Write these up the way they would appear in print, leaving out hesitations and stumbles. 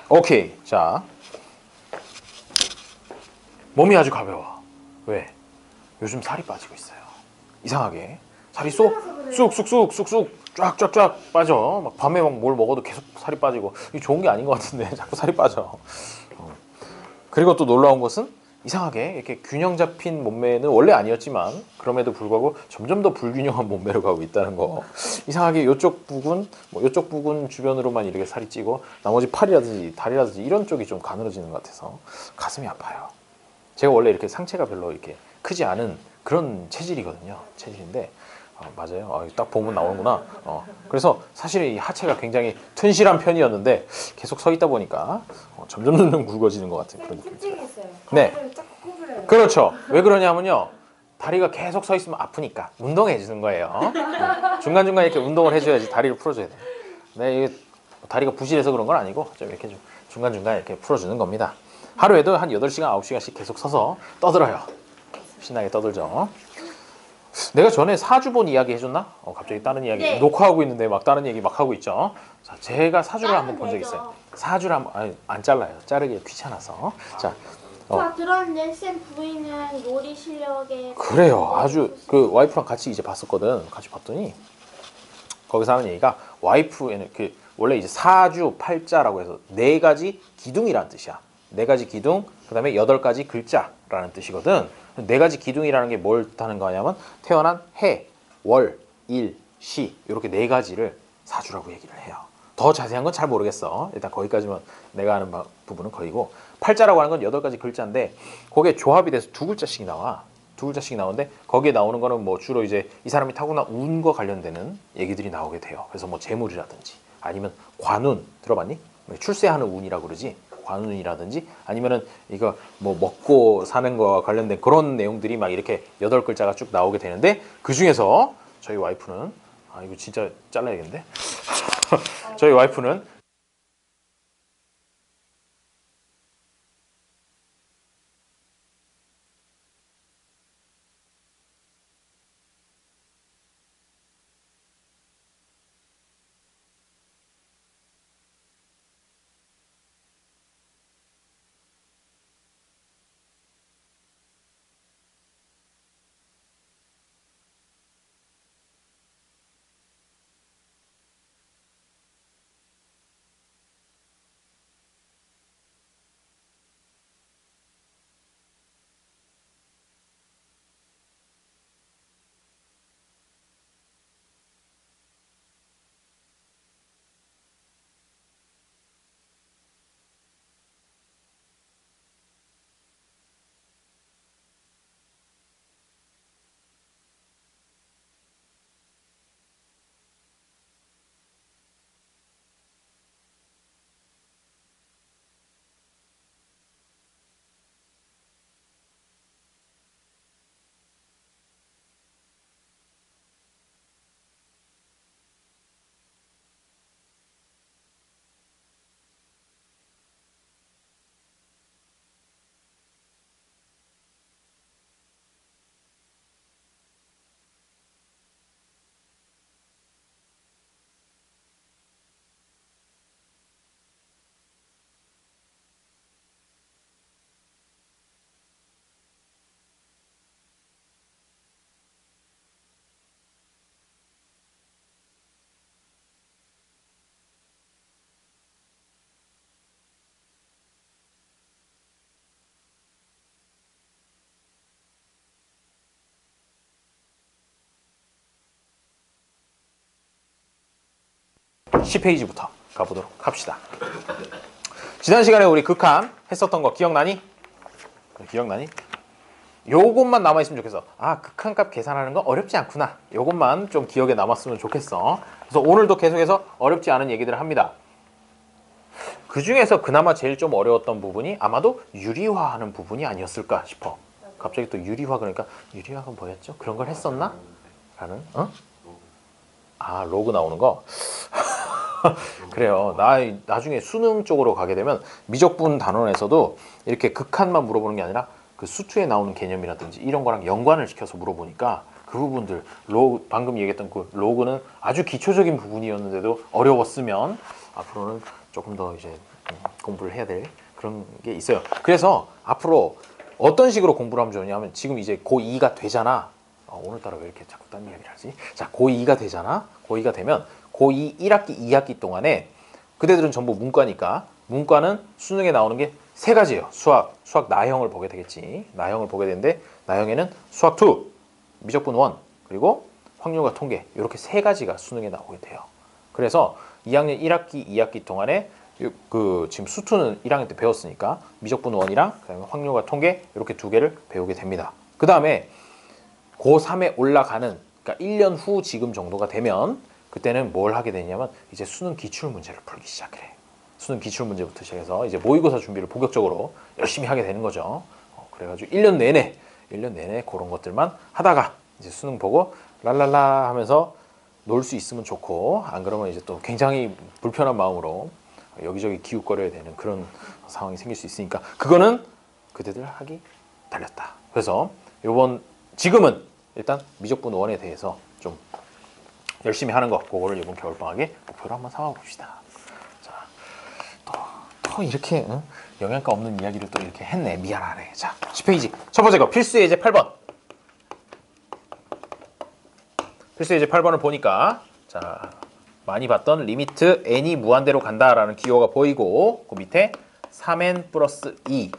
오케이. 자, 몸이 아주 가벼워. 왜? 요즘 살이 빠지고 있어요. 이상하게 살이 쑥쑥쑥쑥 쫙쫙쫙 빠져. 막 밤에 막 뭘 먹어도 계속 살이 빠지고. 이게 좋은 게 아닌 것 같은데 자꾸 살이 빠져. 그리고 또 놀라운 것은 이상하게 이렇게 균형 잡힌 몸매는 원래 아니었지만 그럼에도 불구하고 점점 더 불균형한 몸매로 가고 있다는 거. 이상하게 이쪽 부근, 뭐 이쪽 부근 주변으로만 이렇게 살이 찌고 나머지 팔이라든지 다리라든지 이런 쪽이 좀 가늘어지는 것 같아서 가슴이 아파요. 제가 원래 이렇게 상체가 별로 이렇게 크지 않은 그런 체질이거든요. 체질인데 맞아요. 딱 보면 나오는구나. 그래서 사실 이 하체가 굉장히 튼실한 편이었는데 계속 서 있다 보니까 점점 굵어지는 것 같은 그런 느낌. 특징이 있어요. 네. 다리를 쫙 구부려요. 그렇죠. 왜 그러냐면요. 다리가 계속 서 있으면 아프니까 운동해 주는 거예요. 중간중간 이렇게 운동을 해줘야지 다리를 풀어줘야 돼요. 네, 이게 다리가 부실해서 그런 건 아니고 좀 이렇게 좀 중간중간 이렇게 풀어주는 겁니다. 하루에도 한 8시간, 9시간씩 계속 서서 떠들어요. 신나게 떠들죠. 내가 전에 사주본 이야기 해줬나? 갑자기 다른 이야기. 네. 녹화하고 있는데 막 다른 얘기 막 하고 있죠. 자, 제가 사주를 한번 본 적 있어요. 사주를 한번, 아니, 안 잘라요. 자르기 귀찮아서. 자, 자, 들었는데 쌤 부인은 요리 실력에 그래요. 아주 그 와이프랑 같이 이제 봤었거든. 같이 봤더니 거기서 하는 얘기가 와이프에는 그 원래 이제 사주 팔자라고 해서 4가지 기둥이라는 뜻이야. 4가지 기둥, 그다음에 8가지 글자라는 뜻이거든. 4가지 기둥이라는 게 뭘 뜻하는 거냐면 태어난 해, 월, 일, 시 이렇게 4가지를 사주라고 얘기를 해요. 더 자세한 건 잘 모르겠어. 일단 거기까지만 내가 아는 부분은 거기고, 팔자라고 하는 건 8가지 글자인데 거기에 조합이 돼서 2글자씩이 나와. 2글자씩 나오는데 거기에 나오는 거는 뭐 주로 이제 이 사람이 타고난 운과 관련되는 얘기들이 나오게 돼요. 그래서 뭐 재물이라든지 아니면 관운 들어봤니? 출세하는 운이라고 그러지. 관운이라든지 아니면은 이거 뭐 먹고 사는 거와 관련된 그런 내용들이 막 이렇게 8글자가 쭉 나오게 되는데 그 중에서 저희 와이프는 이거 진짜 잘라야겠는데 저희 와이프는 (10페이지부터) 가보도록 합시다. 지난 시간에 우리 극한 했었던 거 기억나니? 기억나니? 요것만 남아있으면 좋겠어. 극한값 계산하는 거 어렵지 않구나. 요것만 좀 기억에 남았으면 좋겠어. 그래서 오늘도 계속해서 어렵지 않은 얘기들을 합니다. 그 중에서 그나마 제일 좀 어려웠던 부분이 아마도 유리화하는 부분이 아니었을까 싶어. 갑자기 또 유리화 그러니까 유리화가 뭐였죠? 그런 걸 했었나? 라는 로그 나오는 거. 그래요. 나중에 수능 쪽으로 가게 되면 미적분 단원에서도 이렇게 극한만 물어보는 게 아니라 그 수투에 나오는 개념이라든지 이런 거랑 연관을 시켜서 물어보니까 그 부분들 방금 얘기했던 그 로그는 아주 기초적인 부분이었는데도 어려웠으면 앞으로는 조금 더 이제 공부를 해야 될 그런 게 있어요. 그래서 앞으로 어떤 식으로 공부를 하면 좋냐면 지금 이제 고2가 되잖아. 오늘따라 왜 이렇게 자꾸 딴 이야기를 하지? 자, 고2가 되잖아. 고2가 되면 고2 1학기, 2학기 동안에 그대들은 전부 문과니까 문과는 수능에 나오는 게 세 가지예요. 수학 나형을 보게 되겠지. 나형을 보게 되는데 나형에는 수학 2, 미적분 1, 그리고 확률과 통계 이렇게 세 가지가 수능에 나오게 돼요. 그래서 2학년 1학기, 2학기 동안에 지금 수투는 1학년 때 배웠으니까 미적분 1이랑 그다음에 확률과 통계 이렇게 두 개를 배우게 됩니다. 그 다음에 고3에 올라가는 그러니까 1년 후 지금 정도가 되면 그때는 뭘 하게 되냐면 이제 수능 기출 문제를 풀기 시작해. 수능 기출 문제부터 시작해서 이제 모의고사 준비를 본격적으로 열심히 하게 되는 거죠. 그래가지고 1년 내내 그런 것들만 하다가 이제 수능 보고 랄랄라 하면서 놀 수 있으면 좋고 안 그러면 이제 또 굉장히 불편한 마음으로 여기저기 기웃거려야 되는 그런 상황이 생길 수 있으니까 그거는 그대들 하기 달렸다. 그래서 지금은 일단 미적분 1에 대해서 좀 열심히 하는 거 그거를 이번 겨울방학에 목표로 한번 삼아봅시다. 자, 또 이렇게 영양가 없는 이야기를 또 이렇게 했네. 미안하네. 자, 10페이지 첫 번째 거 필수 예제 8번. 필수 예제 8번을 보니까 자 많이 봤던 리미트 n이 무한대로 간다라는 기호가 보이고 그 밑에 3n 플러스 2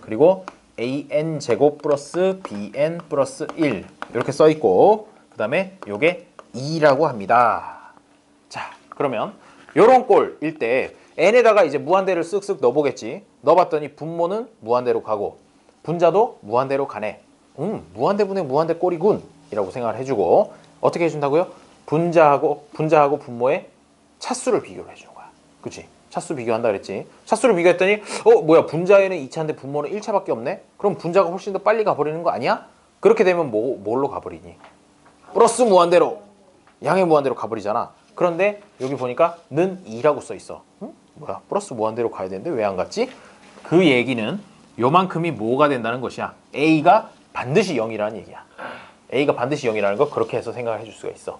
그리고 an 제곱 플러스 bn 플러스 1 이렇게 써 있고 그 다음에 요게 2라고 합니다. 자 그러면 요런 꼴일 때 n에다가 이제 무한대를 쓱쓱 넣어보겠지. 넣어봤더니 분모는 무한대로 가고 분자도 무한대로 가네. 무한대분의 무한대 꼴이군 이라고 생각을 해주고 어떻게 해준다고요? 분자하고 분모의 차수를 비교를 해주는 거야. 그치? 차수 비교한다 그랬지. 차수를 비교했더니 뭐야 분자에는 2차인데 분모는 1차밖에 없네? 그럼 분자가 훨씬 더 빨리 가버리는 거 아니야? 그렇게 되면 뭘로 가버리니? 플러스 무한대로 양의 무한대로 가버리잖아. 그런데 여기 보니까 는 2라고 써 있어. 뭐야 플러스 무한대로 가야 되는데 왜 안 갔지? 그 얘기는 요만큼이 뭐가 된다는 것이야. A가 반드시 0이라는 얘기야. A가 반드시 0이라는 거 그렇게 해서 생각을 해줄 수가 있어.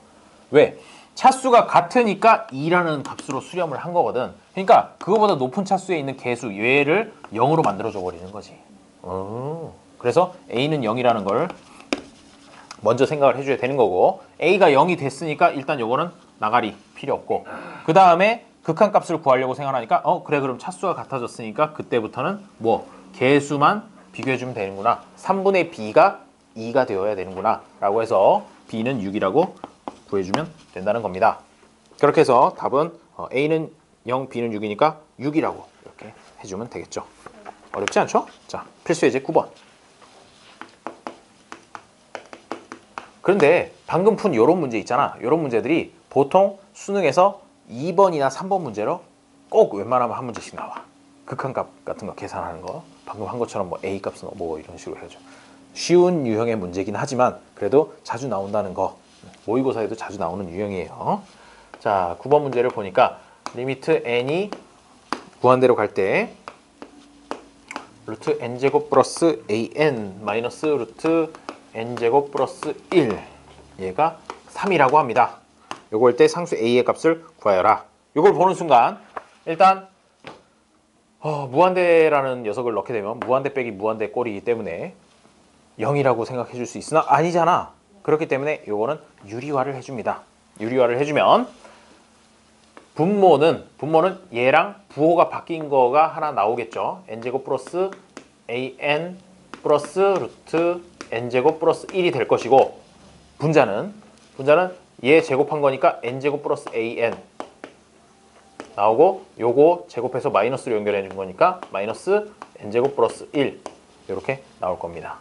왜? 차수가 같으니까 2라는 값으로 수렴을 한 거거든. 그러니까 그거보다 높은 차수에 있는 개수 얘를 0으로 만들어줘 버리는 거지. 그래서 A는 0이라는 걸 먼저 생각을 해줘야 되는 거고 A가 0이 됐으니까 일단 요거는 나가리 필요 없고 그 다음에 극한값을 구하려고 생각하니까 그래 그럼 차수가 같아졌으니까 그때부터는 뭐 개수만 비교해주면 되는구나. 3분의 b가 2가 되어야 되는구나 라고 해서 b는 6이라고 구해주면 된다는 겁니다. 그렇게 해서 답은 a는 0, b는 6이니까 6이라고 이렇게 해주면 되겠죠. 어렵지 않죠? 자, 필수 예제 9번. 그런데 방금 푼 이런 문제 있잖아. 이런 문제들이 보통 수능에서 2번이나 3번 문제로 꼭 웬만하면 한 문제씩 나와. 극한값 같은 거 계산하는 거. 방금 한 것처럼 뭐 A 값은 뭐 이런 식으로 해야죠. 쉬운 유형의 문제긴 하지만 그래도 자주 나온다는 거. 모의고사에도 자주 나오는 유형이에요. 자, 9번 문제를 보니까 리미트 n이 무한대로 갈 때 루트 n제곱 플러스 an 마이너스 루트 n제곱 플러스 1 얘가 3이라고 합니다. 요걸 때 상수 a의 값을 구하여라. 요걸 보는 순간 일단 무한대라는 녀석을 넣게 되면 무한대 빼기 무한대 꼴이기 때문에 0이라고 생각해 줄 수 있으나 아니잖아. 그렇기 때문에 요거는 유리화를 해줍니다. 유리화를 해주면 분모는 얘랑 부호가 바뀐 거가 하나 나오겠죠. n제곱 플러스 an 플러스 루트 n제곱 플러스 1이 될 것이고 분자는 얘 제곱한 거니까 n제곱 플러스 an 나오고 요거 제곱해서 마이너스로 연결해 준 거니까 마이너스 n제곱 플러스 1 이렇게 나올 겁니다.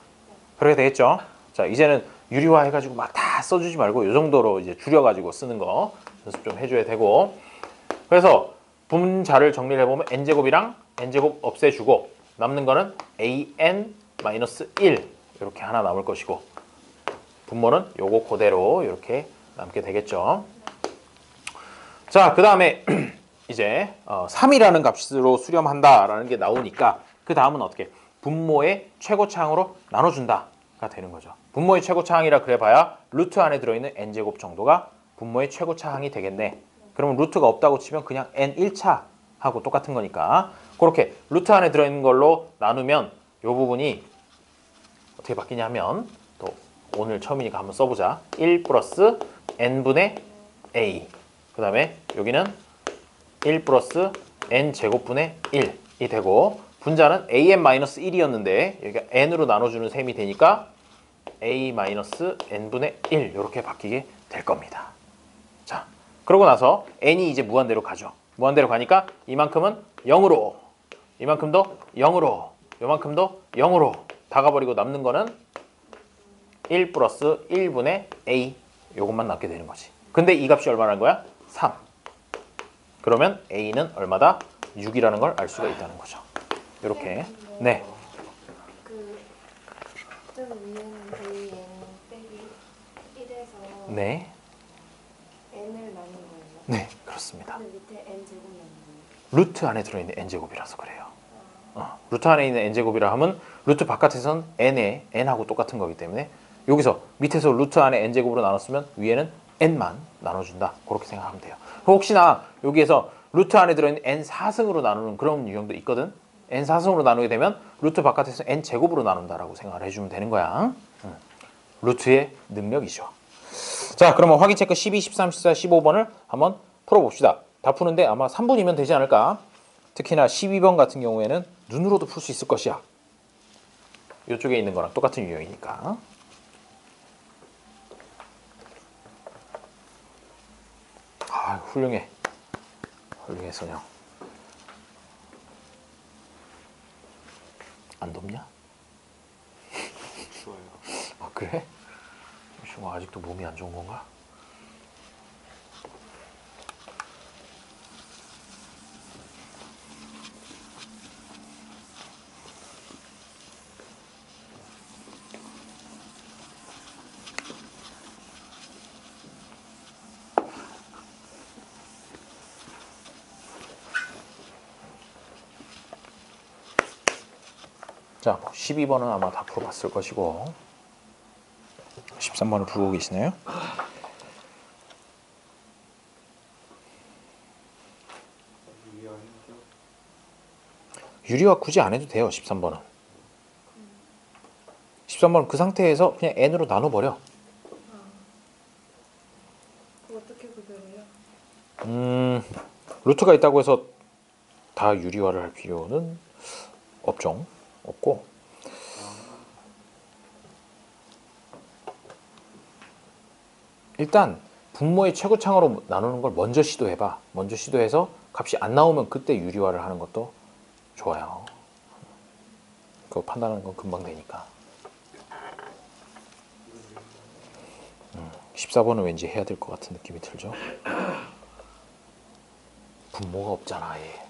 그렇게 되겠죠. 자 이제는 유리화 해가지고 막 다 써주지 말고 요 정도로 이제 줄여가지고 쓰는 거 연습 좀 해줘야 되고 그래서 분자를 정리를 해보면 n제곱이랑 n제곱 없애주고 남는 거는 an 마이너스 1 이렇게 하나 남을 것이고 분모는 요거 그대로 이렇게 남게 되겠죠. 자, 그 다음에 이제 3이라는 값으로 수렴한다라는 게 나오니까 그 다음은 어떻게? 분모의 최고차항으로 나눠준다가 되는 거죠. 분모의 최고차항이라 그래봐야 루트 안에 들어있는 n제곱 정도가 분모의 최고차항이 되겠네. 그러면 루트가 없다고 치면 그냥 n 1차하고 똑같은 거니까 그렇게 루트 안에 들어있는 걸로 나누면 이 부분이 어떻게 바뀌냐면 또 오늘 처음이니까 한번 써보자. 1 플러스 n분의 a. 그 다음에 여기는 1 플러스 n제곱분의 1이 되고 분자는 an-1이었는데 여기가 n으로 나눠주는 셈이 되니까 a-n분의 1 이렇게 바뀌게 될 겁니다. 자, 그러고 나서 n이 이제 무한대로 가죠. 무한대로 가니까 이만큼은 0으로, 이만큼도 0으로, 이만큼도 0으로 다 가버리고 남는 거는 1 플러스 1분의 a 요것만 남게 되는 거지. 근데 이 값이 얼마라는 거야? 3. 그러면 a는 얼마다? 6이라는 걸 알 수가 있다는 거죠. 이렇게. 네. 좀 위에는 jn 빼기 1에서 네. n을 나눈 거예요. 네, 그렇습니다. 근데 밑에 n 제곱 나눈 거예요. 루트 안에 들어있는 n제곱이라서 그래요. 루트 안에 있는 n제곱이라 하면 루트 바깥에선 n에 n하고 똑같은 거기 때문에 여기서 밑에서 루트 안에 n제곱으로 나눴으면 위에는 n만 나눠준다. 그렇게 생각하면 돼요. 혹시나 여기에서 루트 안에 들어있는 n4승으로 나누는 그런 유형도 있거든. n4승으로 나누게 되면 루트 바깥에서 n제곱으로 나눈다라고 생각을 해주면 되는 거야. 루트의 능력이죠. 자, 그러면 확인 체크 12, 13, 14, 15번을 한번 풀어봅시다. 다 푸는데 아마 3분이면 되지 않을까. 특히나 12번 같은 경우에는 눈으로도 풀 수 있을 것이야. 이쪽에 있는 거랑 똑같은 유형이니까. 아, 훌륭해. 훌륭해, 선영. 안 덥냐? 좋아요. 아, 그래? 지금 아직도 몸이 안 좋은 건가? 자, 12번은 아마 다 풀어봤을 것이고 13번을 풀고 계시나요? 유리화 굳이 안 해도 돼요. 13번은 13번은 그 상태에서 그냥 n으로 나눠버려. 그거 어떻게 구별해요? 루트가 있다고 해서 다 유리화를 할 필요는 없죠. 없고 일단 분모의 최고창으로 나누는 걸 먼저 시도해봐. 먼저 시도해서 값이 안 나오면 그때 유리화를 하는 것도 좋아요. 그거 판단하는 건 금방 되니까. 14번은 왠지 해야 될 것 같은 느낌이 들죠. 분모가 없잖아, 얘.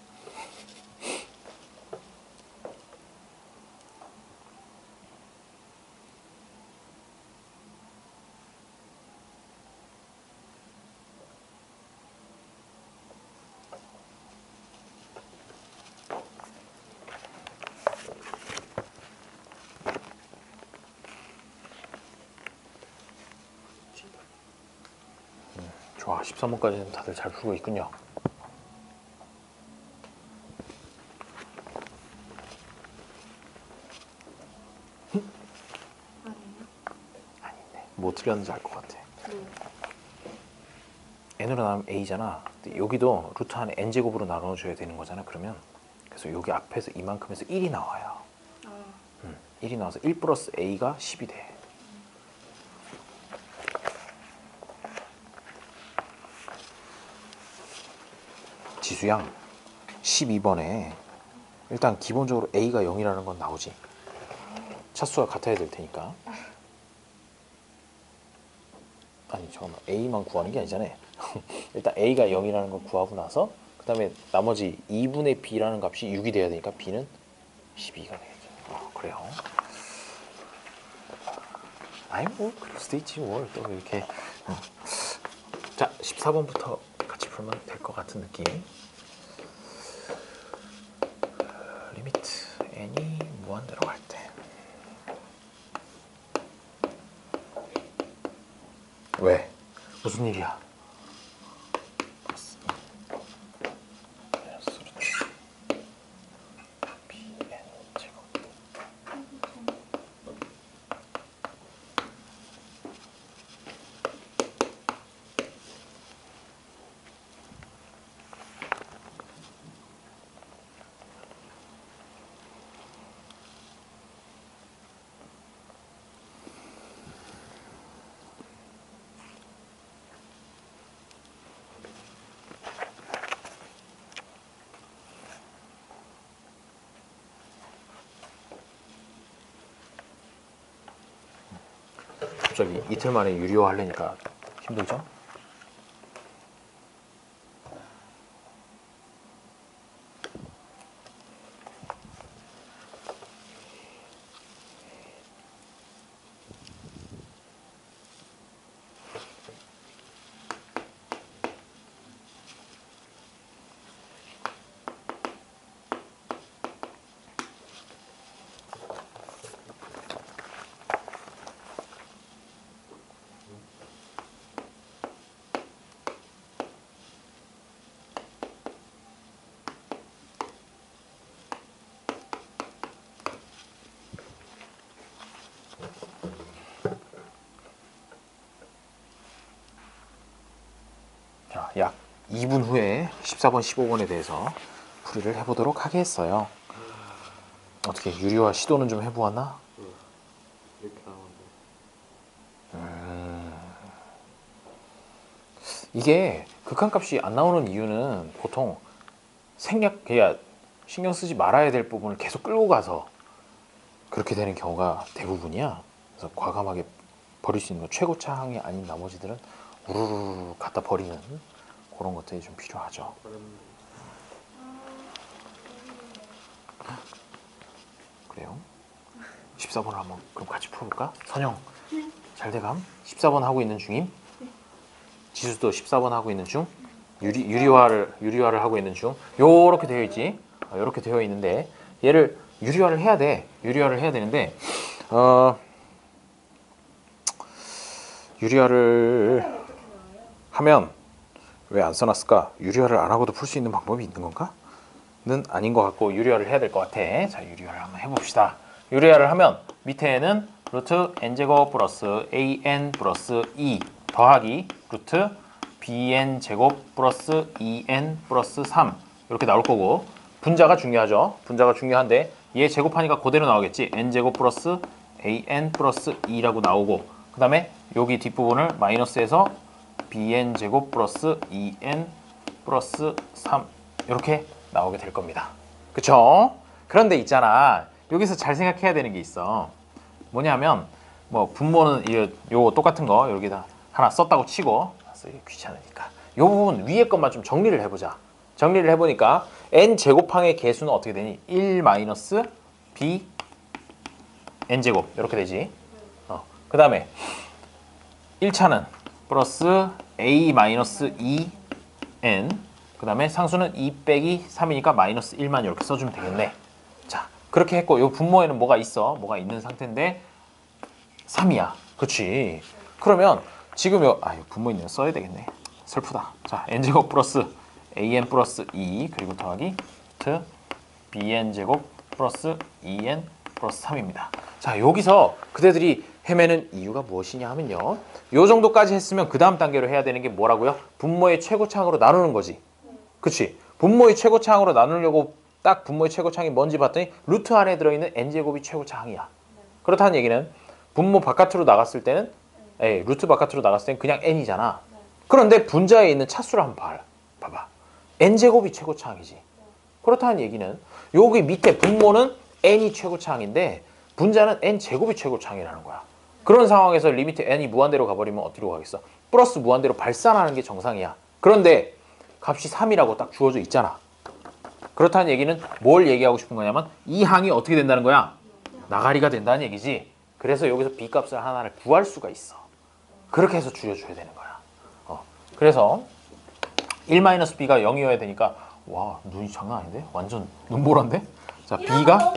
좋아, 13번까지는 다들 잘 풀고 있군요. 아닌데, 뭐 틀렸는지 알 것 같아. n으로 나누면 a잖아. 근데 여기도 루트 안에 n제곱으로 나눠줘야 되는 거잖아. 그러면 그래서 여기 앞에서 이만큼에서 1이 나와요. 1이 나와서 1 플러스 a가 10이 돼. 지수양 12번에 일단 기본적으로 a가 0이라는 건 나오지. 차수가 같아야 될 테니까. 아니 잠깐만, a만 구하는 게 아니잖아요. 일단 a가 0이라는 걸 구하고 나서 그 다음에 나머지 2분의 b라는 값이 6이 돼야 되니까 b는 12가 되겠죠. 그래요. 아니 뭐 그럴 수도 있지 뭘 또 이렇게. 자, 14번부터 같이 풀면 될 것 같은 느낌. 리미트 n이 무한대로 갈 때. 왜? 무슨 일이야? 갑자기 이틀 만에 유리화 하려니까 힘들죠? 자, 약 2분 후에 14번, 15번에 대해서 풀이를 해보도록 하겠어요. 어떻게 유리화 시도는 좀 해보았나? 이렇게 나오는데. 이게 극한값이 안 나오는 이유는 보통 생략, 그냥 신경 쓰지 말아야 될 부분을 계속 끌고 가서 그렇게 되는 경우가 대부분이야. 그래서 과감하게 버릴 수 있는 거, 최고차항이 아닌 나머지들은 우르르 갖다 버리는 그런 것들이 좀 필요하죠. 그래요. 14번을 한번 그럼 같이 풀어볼까? 선영, 잘 돼감? 14번 하고 있는 중임? 지수도 14번 하고 있는 중? 유리화를 하고 있는 중? 요렇게 되어 있지? 요렇게 되어 있는데 얘를 유리화를 해야 돼. 유리화를 해야 되는데 유리화를 하면 왜 안 써놨을까? 유리화를 안 하고도 풀 수 있는 방법이 있는 건가? 는 아닌 것 같고 유리화를 해야 될 것 같아. 자, 유리화를 한번 해봅시다. 유리화를 하면 밑에는 루트 n제곱 플러스 an 플러스 2 더하기 루트 bn 제곱 플러스 2n 플러스 3 이렇게 나올 거고, 분자가 중요하죠. 분자가 중요한데 얘 제곱하니까 그대로 나오겠지. n제곱 플러스 an 플러스 2라고 나오고, 그 다음에 여기 뒷부분을 마이너스해서 bn 제곱 플러스 2n 플러스 3 이렇게 나오게 될 겁니다. 그쵸? 그런데 있잖아, 여기서 잘 생각해야 되는 게 있어. 뭐냐면 뭐 분모는 요 똑같은 거 여기다 하나 썼다고 치고, 귀찮으니까 요 부분 위에 것만 좀 정리를 해보자. 정리를 해보니까 n 제곱항의 개수는 어떻게 되니? 1 마이너스 b n 제곱 이렇게 되지. 그 다음에 1차는 플러스 a 마이너스 2n, 그 다음에 상수는 2 빼기 3이니까 마이너스 1만 이렇게 써주면 되겠네. 자, 그렇게 했고 요 분모에는 뭐가 있어? 뭐가 있는 상태인데 3이야. 그치? 그러면 지금 요 분모 있는 거 써야 되겠네. 슬프다. 자, n제곱 플러스 an 플러스 2 그리고 더하기 루트 bn제곱 플러스 2n 플러스 3입니다. 자, 여기서 그대들이 헤매는 이유가 무엇이냐 하면요, 요 정도까지 했으면 그 다음 단계로 해야 되는 게 뭐라고요? 분모의 최고차항으로 나누는 거지. 그치? 분모의 최고차항으로 나누려고 딱 분모의 최고차항이 뭔지 봤더니 루트 안에 들어있는 n제곱이 최고차항이야. 그렇다는 얘기는 분모 바깥으로 나갔을 때는 루트 바깥으로 나갔을 때는 그냥 n이잖아. 그런데 분자에 있는 차수를 한번 봐봐. n제곱이 최고차항이지. 그렇다는 얘기는 여기 밑에 분모는 n이 최고차항인데 분자는 n제곱이 최고차항이라는 거야. 그런 상황에서 리미트 n이 무한대로 가버리면 어디로 가겠어? 플러스 무한대로 발산하는 게 정상이야. 그런데 값이 3이라고 딱 주어져 있잖아. 그렇다는 얘기는 뭘 얘기하고 싶은 거냐면 이 항이 어떻게 된다는 거야? 나가리가 된다는 얘기지. 그래서 여기서 b값을 하나를 구할 수가 있어. 그렇게 해서 줄여줘야 되는 거야. 그래서 1-b가 0이어야 되니까, 와, 눈이 장난 아닌데? 완전 눈보라인데? 자, b가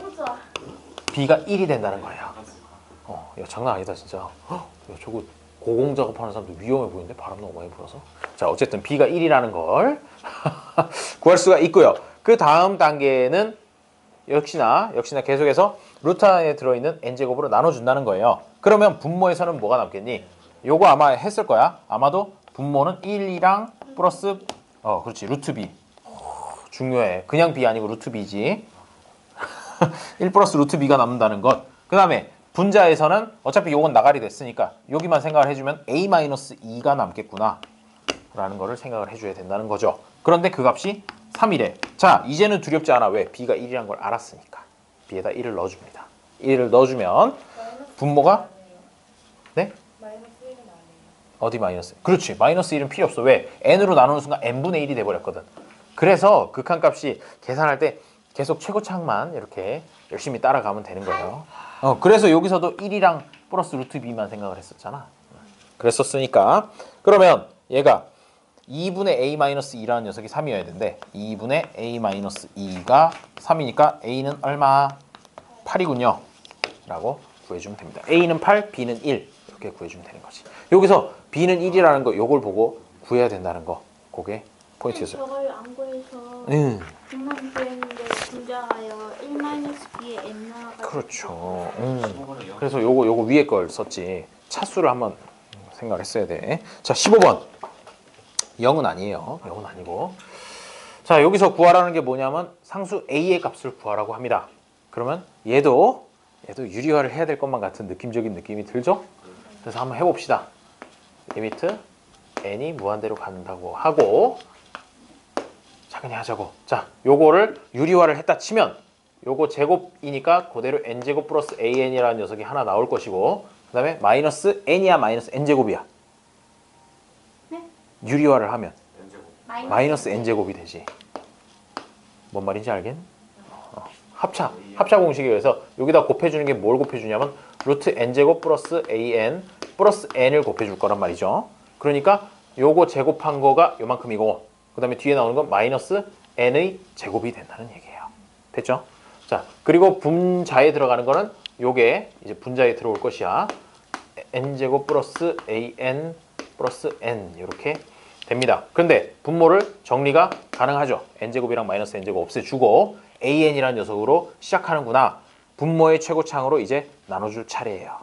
1이 된다는 거예요. 야, 장난 아니다 진짜. 야, 저거 고공 작업하는 사람도 위험해 보이는데, 바람 너무 많이 불어서. 자, 어쨌든 b가 1이라는 걸 구할 수가 있고요. 그 다음 단계는 역시나 계속해서 루트 안에 들어있는 n제곱으로 나눠준다는 거예요. 그러면 분모에서는 뭐가 남겠니? 요거 아마 했을 거야. 아마도 분모는 1이랑 플러스 그렇지, 루트 b. 중요해. 그냥 b 아니고 루트 b지. 1 플러스 루트 b가 남는다는 것. 그 다음에 분자에서는 어차피 요건 나가리 됐으니까 여기만 생각을 해주면 a-2가 남겠구나 라는 거를 생각을 해줘야 된다는 거죠. 그런데 그 값이 3이래. 자, 이제는 두렵지 않아. 왜? b가 1이란 걸 알았으니까. b에다 1을 넣어줍니다. 1을 넣어주면 분모가 네? 어디 마이너스? 그렇지. 마이너스 1은 필요 없어. 왜? n으로 나누는 순간 n분의 1이 돼버렸거든. 그래서 극한값이 계산할 때 계속 최고차항만 이렇게 열심히 따라가면 되는 거예요. 그래서 여기서도 1이랑 플러스 루트 b만 생각을 했었잖아. 그랬었으니까 그러면 얘가 2분의 a-2라는 녀석이 3이어야 되는데 2분의 a-2가 3이니까 a는 얼마? 8이군요. 라고 구해주면 됩니다. a는 8, b는 1 이렇게 구해주면 되는 거지. 여기서 b는 1이라는 거 요걸 보고 구해야 된다는 거 그게 포인트였어요. 저걸 안 구해서 분만 구했는데 분자가요 1-b에 n 나와가지고 그렇죠. 그래서 요거 위에 걸 썼지. 차수를 한번 생각했어야 돼. 자, 15번. 0은 아니에요. 0은 아니고. 자, 여기서 구하라는 게 뭐냐면 상수 a의 값을 구하라고 합니다. 그러면 얘도 유리화를 해야 될 것만 같은 느낌적인 느낌이 들죠? 그래서 한번 해봅시다. 리미트 n이 무한대로 간다고 하고 자, 그냥 하자고. 자, 요거를 유리화를 했다 치면 요거 제곱이니까 그대로 n제곱 플러스 an이라는 녀석이 하나 나올 것이고 그 다음에 마이너스 n이야 마이너스 n제곱이야? 네? 유리화를 하면 n제곱. 마이너스 n제곱이 되지. 뭔 말인지 알겠? 합차 공식에 의해서 여기다 곱해주는 게 뭘 곱해주냐면 루트 n제곱 플러스 an 플러스 n을 곱해줄 거란 말이죠. 그러니까 요거 제곱한 거가 요만큼이고 그 다음에 뒤에 나오는 건 마이너스 n의 제곱이 된다는 얘기예요. 됐죠? 자, 그리고 분자에 들어가는 거는 요게 이제 분자에 들어올 것이야. n제곱 플러스 an 플러스 n 이렇게 됩니다. 그런데 분모를 정리가 가능하죠. n제곱이랑 마이너스 n제곱 없애주고 an이라는 녀석으로 시작하는구나. 분모의 최고차항으로 이제 나눠줄 차례예요.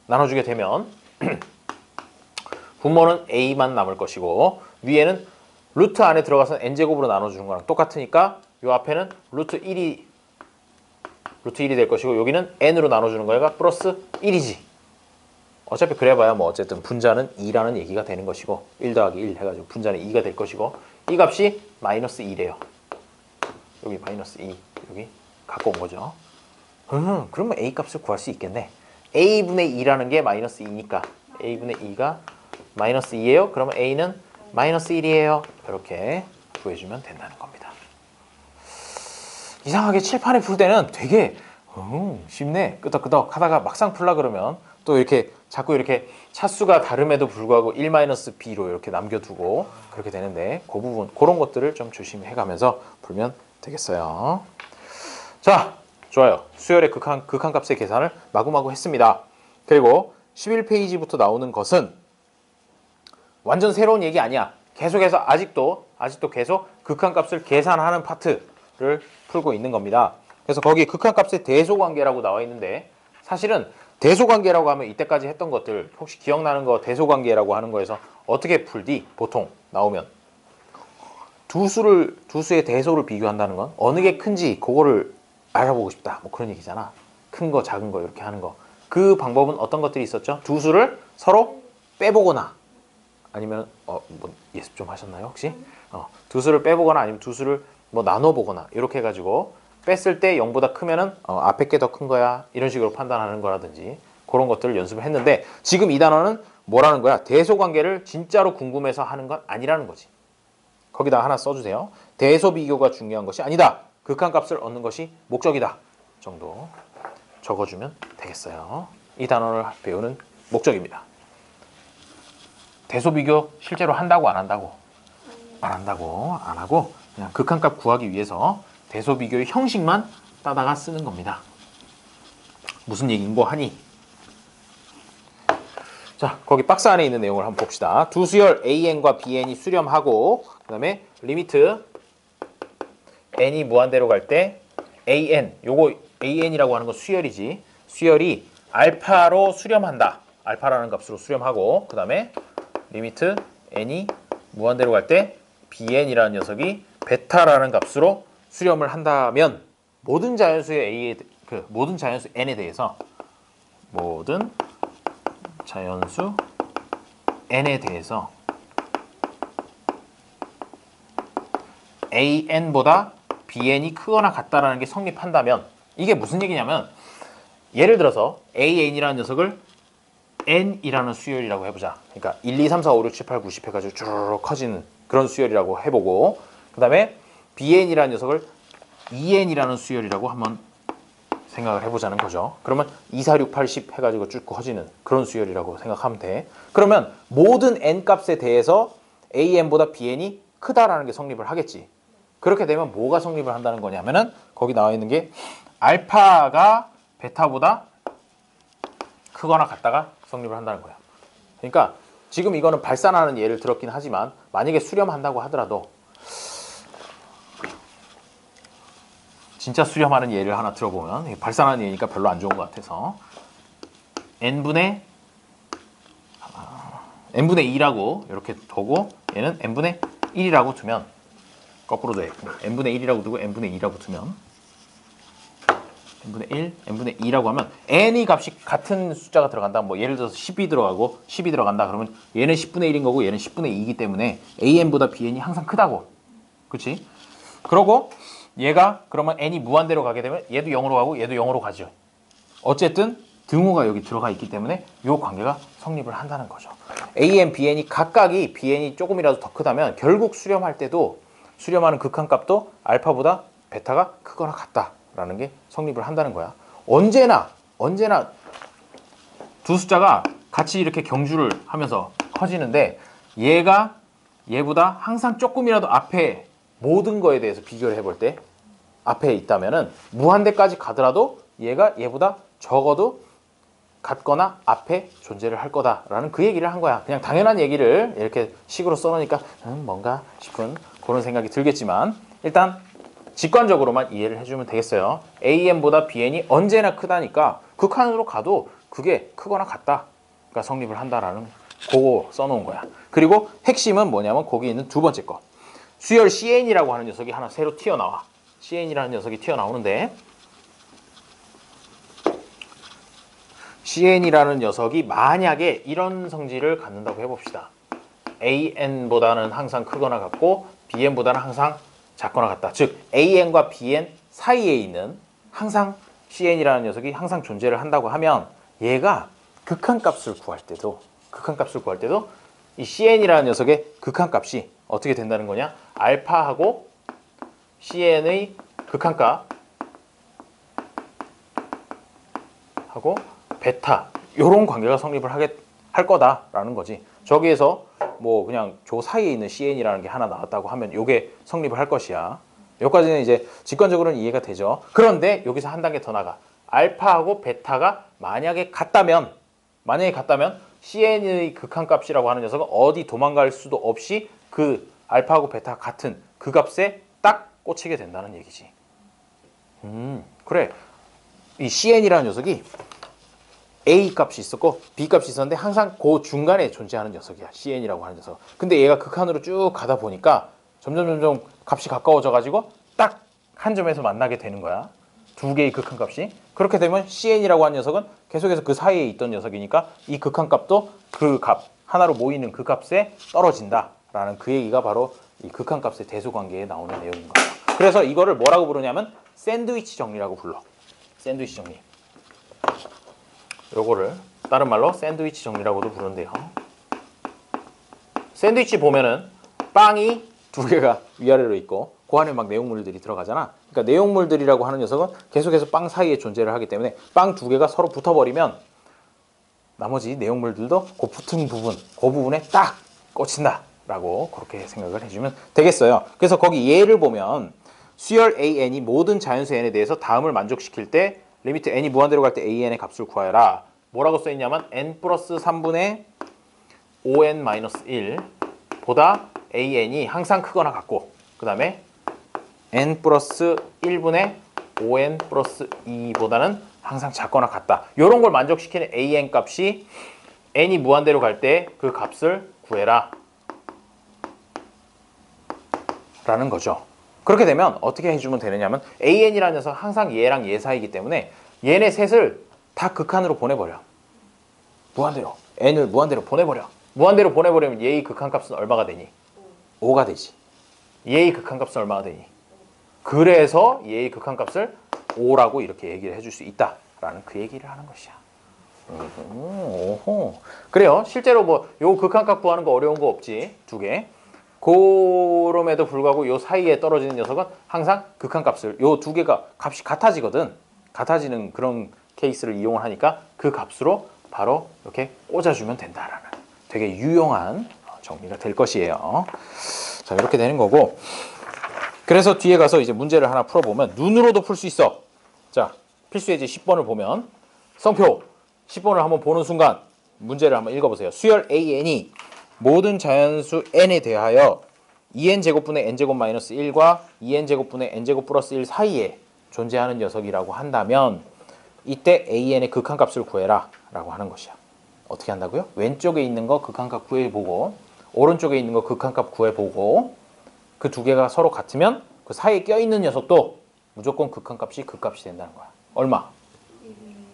나눠주게 되면 분모는 a만 남을 것이고 위에는 루트 안에 들어가서 n제곱으로 나눠주는 거랑 똑같으니까 요 앞에는 루트 1이 될 것이고 여기는 n으로 나눠주는 거니까 플러스 1이지. 어차피 그래봐야 뭐 어쨌든 분자는 2라는 얘기가 되는 것이고 1 더하기 1 해가지고 분자는 2가 될 것이고 이 값이 마이너스 2래요. 여기 마이너스 2 여기 갖고 온 거죠. 그러면 a 값을 구할 수 있겠네. a분의 2라는 게 마이너스 2니까 a분의 2가 마이너스 2예요. 그러면 a는 마이너스 1이에요. 이렇게 구해주면 된다는 겁니다. 이상하게 칠판에 풀 때는 되게 쉽네. 끄덕끄덕 하다가 막상 풀라 그러면 또 이렇게 자꾸 이렇게 차수가 다름에도 불구하고 1-b로 이렇게 남겨두고 그렇게 되는데 그 부분 그런 것들을 좀 조심해 가면서 풀면 되겠어요. 자, 좋아요. 수열의 극한값의 계산을 마구마구 했습니다. 그리고 11페이지부터 나오는 것은 완전 새로운 얘기 아니야. 계속해서 아직도 계속 극한값을 계산하는 파트를 풀고 있는 겁니다. 그래서 거기 극한값의 대소관계라고 나와 있는데 사실은 대소관계라고 하면 이때까지 했던 것들 혹시 기억나는 거 대소관계라고 하는 거에서 어떻게 풀디? 보통 나오면 두 수의 대소를 비교한다는 건 어느 게 큰지 그거를 알아보고 싶다. 뭐 그런 얘기잖아. 큰 거, 작은 거 이렇게 하는 거. 그 방법은 어떤 것들이 있었죠? 두 수를 서로 빼보거나 아니면 뭐 예습 좀 하셨나요 혹시? 두 수를 빼보거나 아니면 두 수를 뭐 나눠보거나 이렇게 해가지고 뺐을 때 0보다 크면은 앞에 게 더 큰 거야 이런 식으로 판단하는 거라든지 그런 것들을 연습을 했는데 지금 이 단어는 뭐라는 거야? 대소관계를 진짜로 궁금해서 하는 건 아니라는 거지. 거기다 하나 써주세요. 대소 비교가 중요한 것이 아니다. 극한값을 얻는 것이 목적이다 정도 적어주면 되겠어요. 이 단어를 배우는 목적입니다. 대소 비교 실제로 한다고 안 한다고? 안 한다고 안 하고 그냥 극한값 구하기 위해서 대소 비교의 형식만 따다가 쓰는 겁니다. 무슨 얘기인고 하니? 자, 거기 박스 안에 있는 내용을 한번 봅시다. 두 수열 AN과 BN이 수렴하고 그 다음에 리미트 n이 무한대로 갈 때 AN, 요거 AN이라고 하는 건 수열이지. 수열이 알파로 수렴한다. 알파라는 값으로 수렴하고 그 다음에 리미트 n이 무한대로 갈 때 BN이라는 녀석이 베타라는 값으로 수렴을 한다면 모든 자연수의 A에 모든 자연수 N에 대해서 모든 자연수 N에 대해서 AN보다 BN이 크거나 같다라는 게 성립한다면 이게 무슨 얘기냐면 예를 들어서 AN이라는 녀석을 n이라는 수열이라고 해보자. 그러니까 1, 2, 3, 4, 5, 6, 7, 8, 9, 10 해가지고 쭉 커지는 그런 수열이라고 해보고, 그 다음에 bn이라는 녀석을 2n이라는 수열이라고 한번 생각을 해보자는 거죠. 그러면 2, 4, 6, 8, 10 해가지고 쭉 커지는 그런 수열이라고 생각하면 돼. 그러면 모든 n 값에 대해서 an보다 bn이 크다라는 게 성립을 하겠지. 그렇게 되면 뭐가 성립을 한다는 거냐면은 거기 나와 있는 게 알파가 베타보다 크거나 같다가 성립을 한다는 거야. 그러니까 지금 이거는 발산하는 예를 들었긴 하지만 만약에 수렴한다고 하더라도 진짜 수렴하는 예를 하나 들어보면, 발산하는 예니까 별로 안 좋은 것 같아서 n분의 2라고 이렇게 두고 얘는 n분의 1이라고 두면, 거꾸로 돼. n분의 1이라고 두고 n분의 2라고 두면 n분의 1, n분의 2라고 하면 n이 값이 같은 숫자가 들어간다. 뭐 예를 들어서 10이 들어가고 10이 들어간다. 그러면 얘는 10분의 1인 거고 얘는 10분의 2이기 때문에 an보다 bn이 항상 크다고. 그렇지? 그러고 얘가 그러면 n이 무한대로 가게 되면 얘도 0으로 가고 얘도 0으로 가죠. 어쨌든 등호가 여기 들어가 있기 때문에 이 관계가 성립을 한다는 거죠. an, bn이 각각이 bn이 조금이라도 더 크다면 결국 수렴할 때도 수렴하는 극한값도 알파보다 베타가 크거나 같다라는 게 성립을 한다는 거야. 언제나 두 숫자가 같이 이렇게 경주를 하면서 커지는데 얘가 얘보다 항상 조금이라도 앞에 모든 거에 대해서 비교를 해볼 때 앞에 있다면은 무한대까지 가더라도 얘가 얘보다 적어도 같거나 앞에 존재를 할 거다라는 그 얘기를 한 거야. 그냥 당연한 얘기를 이렇게 식으로 써놓으니까 뭔가 싶은 그런 생각이 들겠지만 일단 직관적으로만 이해를 해주면 되겠어요. an보다 bn이 언제나 크다니까 극한으로 가도 그게 크거나 같다가 성립을 한다라는 그거 써놓은 거야. 그리고 핵심은 뭐냐면 거기 있는 두 번째 거. 수열 cn이라고 하는 녀석이 하나 새로 튀어나와. cn이라는 녀석이 튀어나오는데 cn이라는 녀석이 만약에 이런 성질을 갖는다고 해봅시다. an보다는 항상 크거나 같고 bn보다는 항상 작거나 같다. 즉 an과 bn 사이에 있는 항상 cn이라는 녀석이 항상 존재를 한다고 하면 얘가 극한값을 구할 때도 이 cn이라는 녀석의 극한값이 어떻게 된다는 거냐? 알파하고 cn의 극한값 하고 베타 이런 관계가 성립을 할 거다라는 거지. 저기에서 뭐 그냥 저 사이에 있는 cn이라는 게 하나 나왔다고 하면 이게 성립을 할 것이야. 여기까지는 이제 직관적으로는 이해가 되죠. 그런데 여기서 한 단계 더 나가. 알파하고 베타가 만약에 같다면 cn의 극한값이라고 하는 녀석은 어디 도망갈 수도 없이 그 알파하고 베타가 같은 그 값에 딱 꽂히게 된다는 얘기지. 그래. 이 cn이라는 녀석이 A 값이 있었고 B 값이 있었는데 항상 그 중간에 존재하는 녀석이야. cn이라고 하는 녀석. 근데 얘가 극한으로 쭉 가다 보니까 점점 값이 가까워져 가지고 딱 한 점에서 만나게 되는 거야. 두 개의 극한값이. 그렇게 되면 cn이라고 하는 녀석은 계속해서 그 사이에 있던 녀석이니까 이 극한값도 그 값 하나로 모이는 그 값에 떨어진다라는 그 얘기가 바로 이 극한값의 대소관계에 나오는 내용인 거야. 그래서 이거를 뭐라고 부르냐면 샌드위치 정리라고 불러. 샌드위치 정리. 요거를 다른 말로 샌드위치 정리라고도 부르는데요. 샌드위치 보면은 빵이 두 개가 위아래로 있고 그 안에 막 내용물들이 들어가잖아. 그러니까 내용물들이라고 하는 녀석은 계속해서 빵 사이에 존재를 하기 때문에 빵 두 개가 서로 붙어버리면 나머지 내용물들도 그 붙은 부분, 그 부분에 딱 꽂힌다라고 그렇게 생각을 해주면 되겠어요. 그래서 거기 예를 보면 수열 an이 모든 자연수 n에 대해서 다음을 만족시킬 때 리미트 n이 무한대로 갈 때 an의 값을 구하여라. 뭐라고 써있냐면 n 플러스 3분의 5n-1 보다 an이 항상 크거나 같고 그 다음에 n 플러스 1분의 5n 플러스 2보다는 항상 작거나 같다. 이런 걸 만족시키는 an 값이 n이 무한대로 갈 때 그 값을 구해라 라는 거죠. 그렇게 되면 어떻게 해주면 되느냐면 an이라는 녀석 항상 얘랑 얘 사이이기 때문에 얘네 셋을 다 극한으로 보내버려. 무한대로 n을 무한대로 보내버려. 무한대로 보내버리면 얘의 극한값은 얼마가 되니? 5가 되지. 얘의 극한값은 얼마가 되니? 그래서 얘의 극한값을 5라고 이렇게 얘기를 해줄 수 있다라는 그 얘기를 하는 것이야. 오호. 그래요. 실제로 뭐 요 극한값 구하는 거 어려운 거 없지. 두 개. 그럼에도 불구하고 요 사이에 떨어지는 녀석은 항상 극한값을 요 두 개가 값이 같아지거든. 같아지는 그런 케이스를 이용을 하니까 그 값으로 바로 이렇게 꽂아주면 된다라는 되게 유용한 정리가 될 것이에요. 자, 이렇게 되는 거고. 그래서 뒤에 가서 이제 문제를 하나 풀어보면 눈으로도 풀 수 있어. 자, 필수예제 10번을 보면 성표 10번을 한번 보는 순간 문제를 한번 읽어보세요. 수열 AN이 모든 자연수 n에 대하여 2n제곱분의 n제곱 마이너스 1과 2n제곱분의 n제곱 플러스 1 사이에 존재하는 녀석이라고 한다면 이때 an의 극한값을 구해라 라고 하는 것이야. 어떻게 한다고요? 왼쪽에 있는 거 극한값 구해보고 오른쪽에 있는 거 극한값 구해보고 그 두 개가 서로 같으면 그 사이에 껴있는 녀석도 무조건 극한값이 극값이 된다는 거야. 얼마?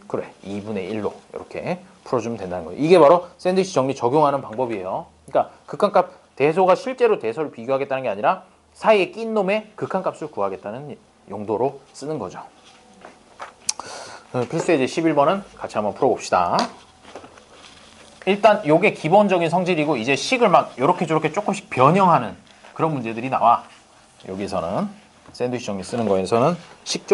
그래, 2분의 1로 이렇게 풀어주면 된다는 거예요. 이게 바로 샌드위치 정리 적용하는 방법이에요. 그러니까 극한값 대소가 실제로 대소를 비교하겠다는 게 아니라 사이에 낀 놈의 극한값을 구하겠다는 용도로 쓰는 거죠. 필수예제 11번은 같이 한번 풀어봅시다. 일단 요게 기본적인 성질이고 이제 식을 막 요렇게 저렇게 조금씩 변형하는 그런 문제들이 나와. 여기서는 샌드위치 정리 쓰는 거에서는 식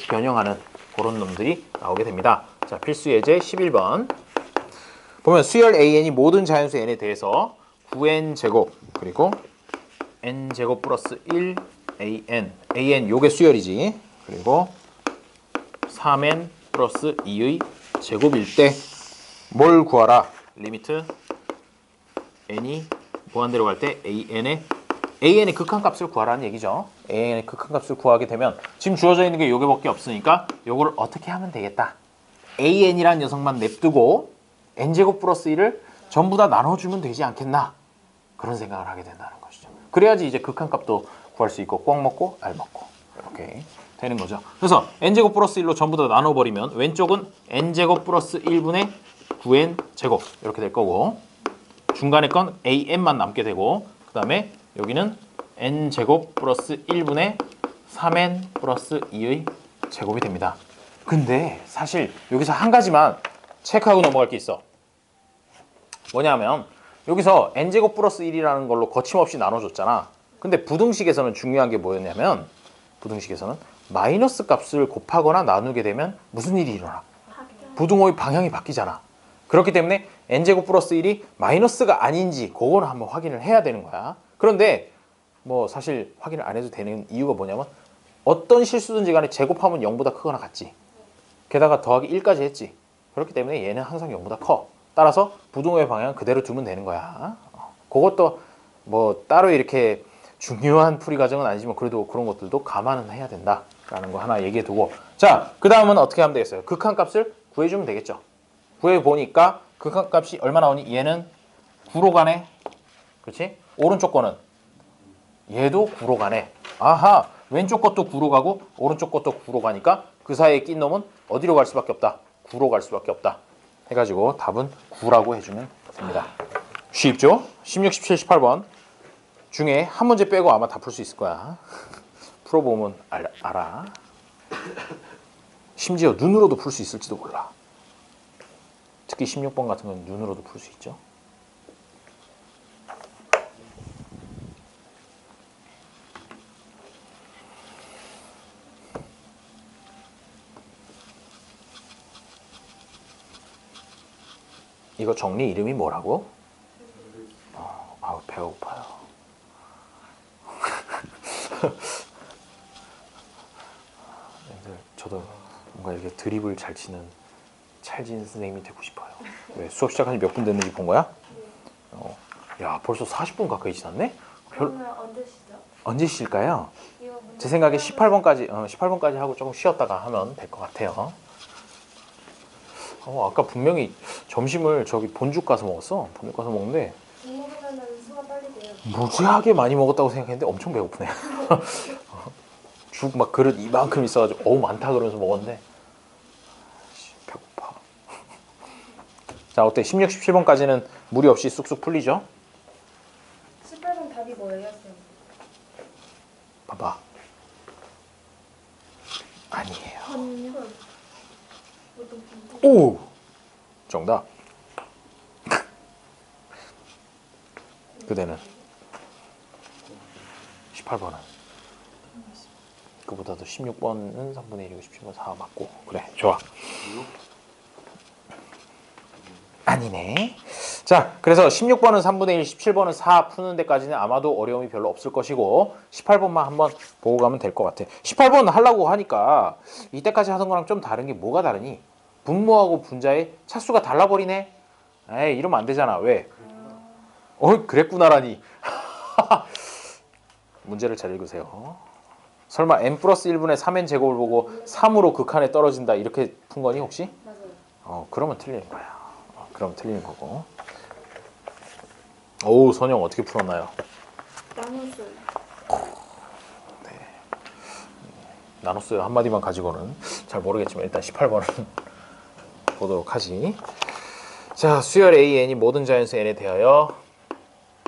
변형하는 그런 놈들이 나오게 됩니다. 자, 필수예제 11번 보면 수열 AN이 모든 자연수 n에 대해서 9n제곱 그리고 n제곱 플러스 1 AN 요게 수열이지. 그리고 3n 플러스 2의 제곱일 때 뭘 구하라? 리미트 n이 무한대로 갈 때 AN의 극한값을 구하라는 얘기죠. AN의 극한값을 구하게 되면 지금 주어져 있는 게 요게밖에 없으니까 요거를 어떻게 하면 되겠다. AN이라는 녀석만 냅두고 n제곱 플러스 1을 전부 다 나눠주면 되지 않겠나. 그런 생각을 하게 된다는 것이죠. 그래야지 이제 극한값도 구할 수 있고 꽉 먹고 알 먹고 이렇게 되는 거죠. 그래서 n제곱 플러스 1로 전부 다 나눠버리면 왼쪽은 n제곱 플러스 1분의 9n제곱 이렇게 될 거고 중간에 건 AN만 남게 되고 그 다음에 여기는 n제곱 플러스 1분의 3n 플러스 2의 제곱이 됩니다. 근데 사실 여기서 한 가지만 체크하고 넘어갈 게 있어. 뭐냐면 여기서 n제곱 플러스 1이라는 걸로 거침없이 나눠줬잖아. 근데 부등식에서는 중요한 게 뭐였냐면 부등식에서는 마이너스 값을 곱하거나 나누게 되면 무슨 일이 일어나? 부등호의 방향이 바뀌잖아. 그렇기 때문에 n제곱 플러스 1이 마이너스가 아닌지 그거는 한번 확인을 해야 되는 거야. 그런데 뭐 사실 확인을 안 해도 되는 이유가 뭐냐면 어떤 실수든지 간에 제곱하면 0보다 크거나 같지. 게다가 더하기 1까지 했지. 그렇기 때문에 얘는 항상 0보다 커. 따라서 부등호의 방향은 그대로 두면 되는 거야. 그것도 뭐 따로 이렇게 중요한 풀이 과정은 아니지만 그래도 그런 것들도 감안은 해야 된다라는 거 하나 얘기해 두고 자, 그 다음은 어떻게 하면 되겠어요? 극한값을 구해주면 되겠죠. 구해보니까 극한값이 얼마 나오니? 얘는 9로 가네. 그렇지? 오른쪽 거는 얘도 9로 가네. 아하, 왼쪽 것도 9로 가고 오른쪽 것도 9로 가니까 그 사이에 낀 놈은 어디로 갈 수밖에 없다? 9로 갈 수밖에 없다. 해가지고 답은 9라고 해주면 됩니다. 쉽죠? 16, 17, 18번 중에 한 문제 빼고 아마 다 풀 수 있을 거야. 풀어보면 알아. 심지어 눈으로도 풀 수 있을지도 몰라. 특히 16번 같은 건 눈으로도 풀 수 있죠. 이거 정리 이름이 뭐라고? 아우 배고파요. 저도 뭔가 이렇게 드립을 잘 치는 찰진 선생님이 되고 싶어요. 왜 수업 시작한 지 몇 분 됐는지 본 거야? 야 벌써 40분 가까이 지났네? 그러면 언제 시죠? 언제 쉴까요? 이거 문제 제 생각에 풀어보면 18번까지 하고 조금 쉬었다가 하면 될 것 같아요. 아까 분명히 점심을 저기 본죽 가서 먹었어. 본죽 가서 먹는데 먹으면은 소화 빨리 돼요. 무지하게 많이 먹었다고 생각했는데 엄청 배고프네. 죽 막 그릇 이만큼 있어가지고 어우 많다 그러면서 먹었는데 배고파. 자 어때? 16, 17번까지는 무리 없이 쑥쑥 풀리죠? 18번 답이 뭐예요, 쌤? 봐봐. 아니에요. 아니요. 오! 정답. 그대는 18번은 그보다도 16번은 3분의 1이고 17번 4 맞고. 그래, 좋아. 아니네. 자, 그래서 16번은 3분의 1, 17번은 4 푸는 데까지는 아마도 어려움이 별로 없을 것이고 18번만 한번 보고 가면 될 것 같아. 18번 하려고 하니까 이때까지 하던 거랑 좀 다른 게 뭐가 다르니? 분모하고 분자의 차수가 달라버리네. 에이, 이러면 안 되잖아. 왜? 그랬구나라니. 문제를 잘 읽으세요. 설마 n 플러스 1분의 3n 제곱을 보고 3으로 극한에 떨어진다 이렇게 푼 거니 혹시? 맞아요. 그러면 틀리는 거야. 그럼 틀리는 거고. 오, 선영 어떻게 풀었나요? 나눴어요. 나눴어요. 한마디만 가지고는 잘 모르겠지만 일단 18번은 보도록 하지. 자, 수열 AN이 모든 자연수 n에 대하여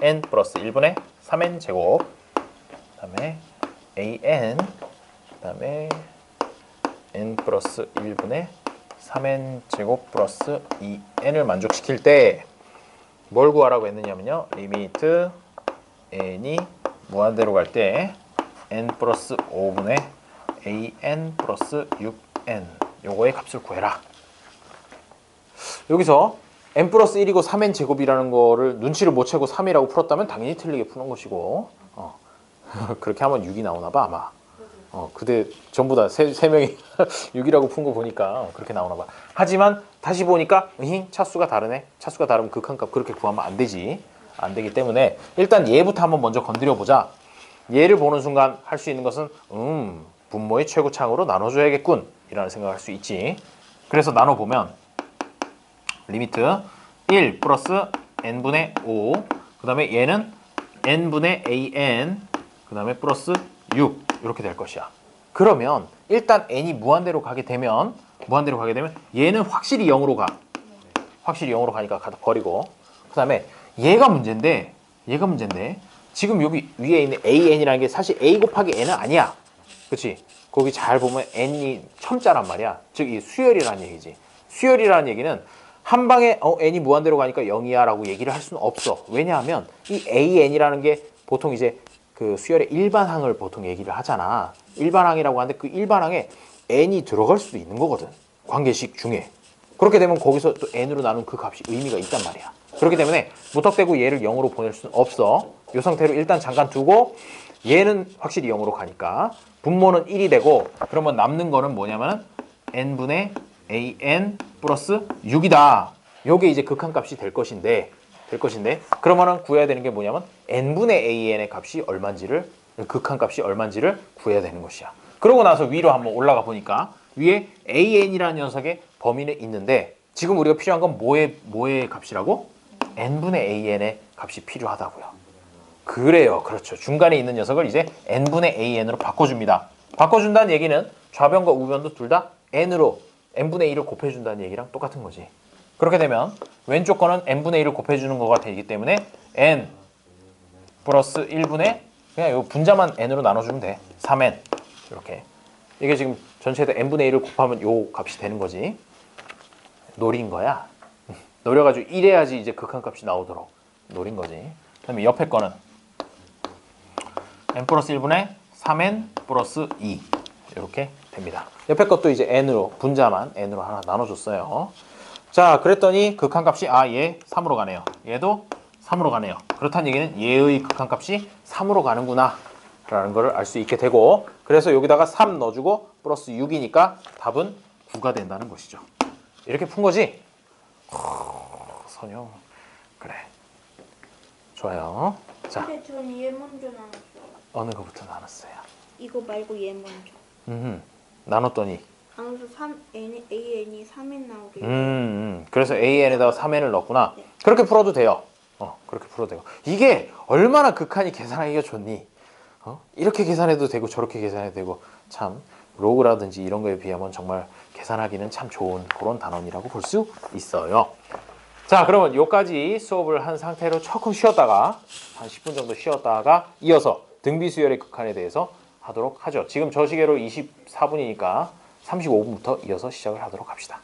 n 플러스 1분의 3n 제곱 그 다음에 AN 그 다음에 n 플러스 1분의 3n 제곱 플러스 2n을 만족시킬 때 뭘 구하라고 했느냐면요. 리미트 n이 무한대로 갈 때 n 플러스 5분의 an 플러스 6n 요거의 값을 구해라. 여기서 n 플러스 1이고 3n 제곱이라는 거를 눈치를 못 채고 3이라고 풀었다면 당연히 틀리게 푸는 것이고 그렇게 하면 6이 나오나 봐 아마. 그때 전부 다 세 명이 6이라고 푼 거 보니까 그렇게 나오나 봐. 하지만 다시 보니까 차수가 다르네. 차수가 다르면 극한값 그렇게 구하면 안 되지. 안 되기 때문에 일단 얘부터 한번 먼저 건드려 보자. 얘를 보는 순간 할 수 있는 것은 분모의 최고차항으로 나눠줘야겠군 이라는 생각을 할 수 있지. 그래서 나눠보면 리미트 1 플러스 n분의 5 그 다음에 얘는 n분의 an 그 다음에 플러스 6 이렇게 될 것이야. 그러면 일단 n이 무한대로 가게 되면 얘는 확실히 0으로 가. 확실히 0으로 가니까 버리고 그 다음에 얘가 문제인데 지금 여기 위에 있는 an이라는 게 사실 a 곱하기 n은 아니야. 그치? 거기 잘 보면 n이 첨자란 말이야. 즉 이 수열이라는 얘기지. 수열이라는 얘기는 한 방에 n이 무한대로 가니까 0이야 라고 얘기를 할 수는 없어. 왜냐하면 이 an이라는 게 보통 이제 그 수열의 일반항을 보통 얘기를 하잖아. 일반항이라고 하는데 그 일반항에 n이 들어갈 수도 있는 거거든. 관계식 중에. 그렇게 되면 거기서 또 n으로 나눈 그 값이 의미가 있단 말이야. 그렇기 때문에 무턱대고 얘를 0으로 보낼 수는 없어. 이 상태로 일단 잠깐 두고 얘는 확실히 0으로 가니까 분모는 1이 되고 그러면 남는 거는 뭐냐면 n분의 an 플러스 6이다. 요게 이제 극한값이 될 것인데 그러면은 구해야 되는 게 뭐냐면 n분의 an의 값이 얼마인지를 극한값이 얼마인지를 구해야 되는 것이야. 그러고 나서 위로 한번 올라가 보니까 위에 an이라는 녀석의 범위는 있는데 지금 우리가 필요한 건 뭐의 값이라고? n분의 an의 값이 필요하다고요. 그래요. 그렇죠. 중간에 있는 녀석을 이제 n분의 an으로 바꿔줍니다. 바꿔준다는 얘기는 좌변과 우변도 둘 다 n으로 n분의 1을 곱해준다는 얘기랑 똑같은 거지. 그렇게 되면 왼쪽 거는 n분의 1을 곱해주는 거가 되기 때문에 n 플러스 1분의 그냥 이 분자만 n으로 나눠주면 돼. 3n 이렇게. 이게 지금 전체에다 n분의 1을 곱하면 요 값이 되는 거지. 노린 거야. 노려가지고 이래야지 이제 극한값이 나오도록 노린 거지. 그 다음에 옆에 거는 n 플러스 1분의 3n 플러스 2 이렇게 됩니다. 옆에 것도 이제 n으로 분자만 n으로 하나 나눠줬어요. 자, 그랬더니 극한값이 얘 3으로 가네요. 얘도 3으로 가네요. 그렇다는 얘기는 얘의 극한값이 3으로 가는구나 라는 걸 알 수 있게 되고 그래서 여기다가 3 넣어주고 플러스 6이니까 답은 9가 된다는 것이죠. 이렇게 푼 거지? 선영 그래 좋아요. 자, 근데 전 얘 먼저 나눴어요. 어느 거부터 나눴어요? 이거 말고 얘 먼저. 나눴더니 나눠서 AN이 3엔 나오게. 그래서 AN에다가 3n을 넣었구나. 네. 그렇게 풀어도 돼요. 그렇게 풀어도 되고. 이게 얼마나 극한이 계산하기가 좋니? 이렇게 계산해도 되고 저렇게 계산해도 되고 참 로그라든지 이런 거에 비하면 정말 계산하기는 참 좋은 그런 단원이라고 볼 수 있어요. 자, 그러면 여기까지 수업을 한 상태로 조금 쉬었다가 한 10분 정도 쉬었다가 이어서 등비수열의 극한에 대해서 하도록 하죠. 지금 저 시계로 24분이니까 35분부터 이어서 시작을 하도록 합시다.